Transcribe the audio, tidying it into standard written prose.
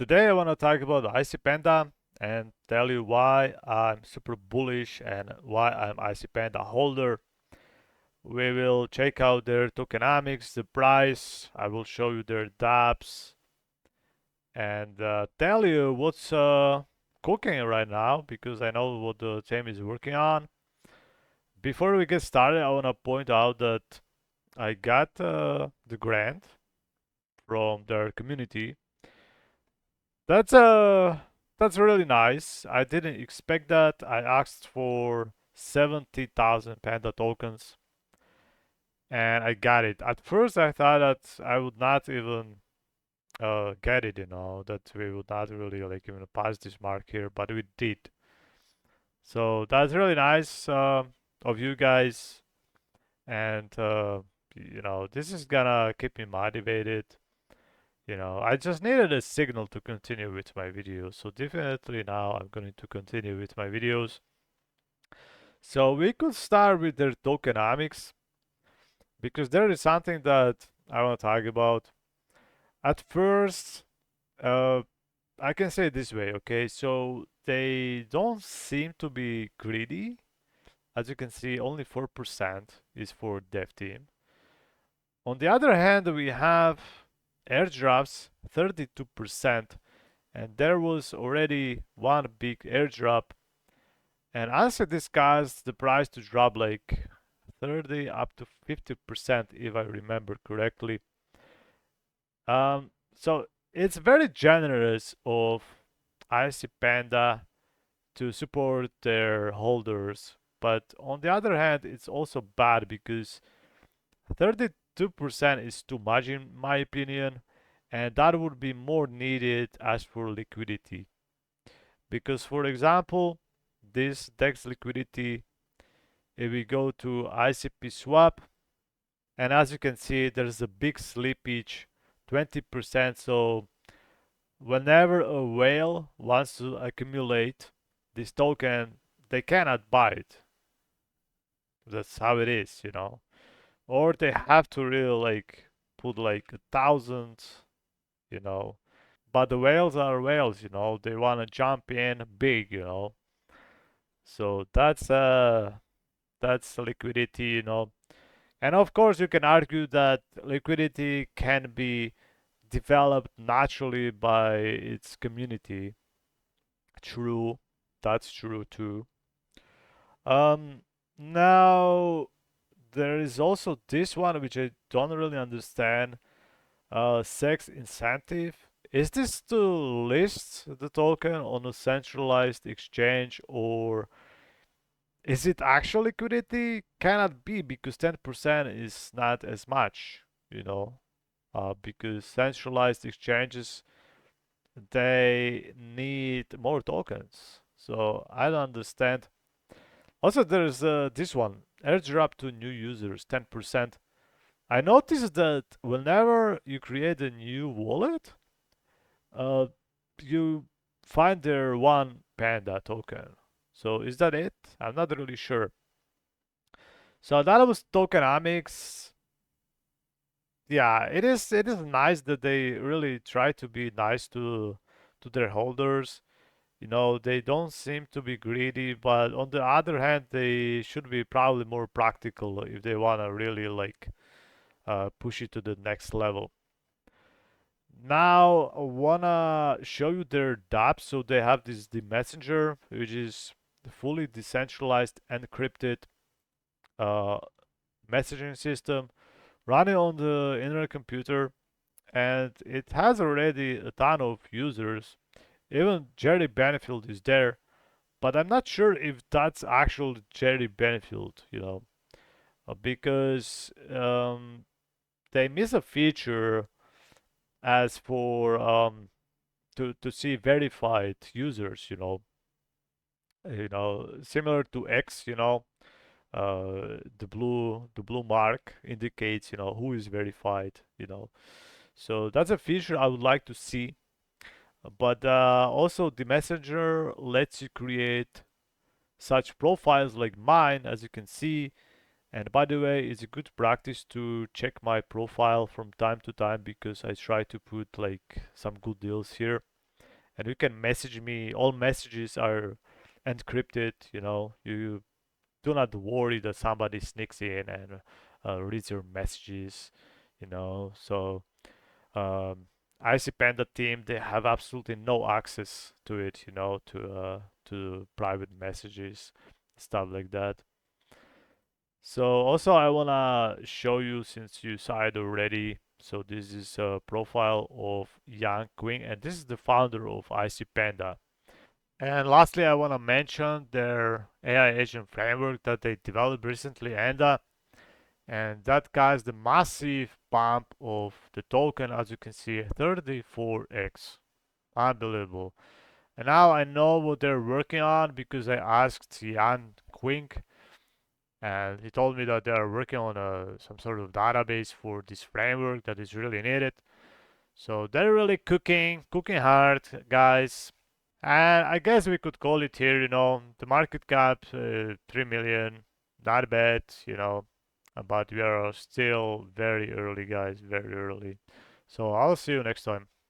Today I want to talk about IC Panda and tell you why I'm super bullish and why I'm IC Panda holder. We will check out their tokenomics, the price. I will show you their dApps and tell you what's cooking right now because I know what the team is working on. Before we get started, I want to point out that I got the grant from their community. That's that's really nice. I didn't expect that. I asked for 70,000 Panda tokens and I got it. At first I thought that I would not even get it, that we would not really like even pass this mark here, but we did. So that's really nice of you guys and this is gonna keep me motivated. I just needed a signal to continue with my videos. So definitely now I'm going to continue with my videos. So we could start with their tokenomics because there is something that I want to talk about. At first, uh, I can say it this way, okay? So they don't seem to be greedy. As you can see, only 4% is for dev team. On the other hand, we have airdrops, 32%. And there was already one big airdrop, and as I discussed, the price to drop like 30 up to 50% if I remember correctly. So it's very generous of IC Panda to support their holders, but on the other hand, it's also bad because 32% is too much in my opinion, and that would be more needed as for liquidity. Because for example, this DEX liquidity, if we go to ICP swap, and as you can see, there's a big slippage, 20%. So whenever a whale wants to accumulate this token, they cannot buy it. That's how it is. Or they have to really like put like 1,000, you know. But the whales are whales. They want to jump in big. So that's liquidity. And of course, you can argue that liquidity can be developed naturally by its community. True, that's true too. Um, Now there is also this one which I don't really understand. Sex incentive. Is this to list the token on a centralized exchange, or is it actual liquidity? Cannot be because 10% is not as much, because centralized exchanges, they need more tokens. So I don't understand. Also, there's this one, airdrop to new users, 10%. I noticed that whenever you create a new wallet, uh, you find there one Panda token. So is that it? I'm not really sure. So that was tokenomics. Yeah, it is nice that they really try to be nice to their holders. They don't seem to be greedy, but on the other hand, they should be probably more practical if they want to really like push it to the next level. Now, I wanna show you their dApp. So they have the messenger, which is the fully decentralized, encrypted uh, messaging system running on the internet computer, and it has already a ton of users. Even Jerry Benefield is there, but I'm not sure if that's actual Jerry Benefield, because they miss a feature as for to see verified users, similar to X, the blue mark indicates who is verified. So that's a feature I would like to see. But also the messenger lets you create such profiles like mine, as you can see. And by the way, it's a good practice to check my profile from time to time because I try to put like some good deals here. and you can message me. All messages are encrypted. You do not worry that somebody sneaks in and reads your messages. So IC Panda team, they have absolutely no access to it. To private messages, stuff like that. So also I wanna show you, since you saw it already. So this is a profile of Yang Qing, and this is the founder of IC Panda. And lastly, I wanna mention their AI agent framework that they developed recently, and that caused the massive bump of the token, as you can see, 34x. Unbelievable. And now I know what they're working on because I asked Jan Quink, and he told me that they are working on some sort of database for this framework that is really needed. So they're really cooking hard, guys. And I guess we could call it here, the market cap, 3 million, not bad, but we are still very early, guys, very early. So I'll see you next time.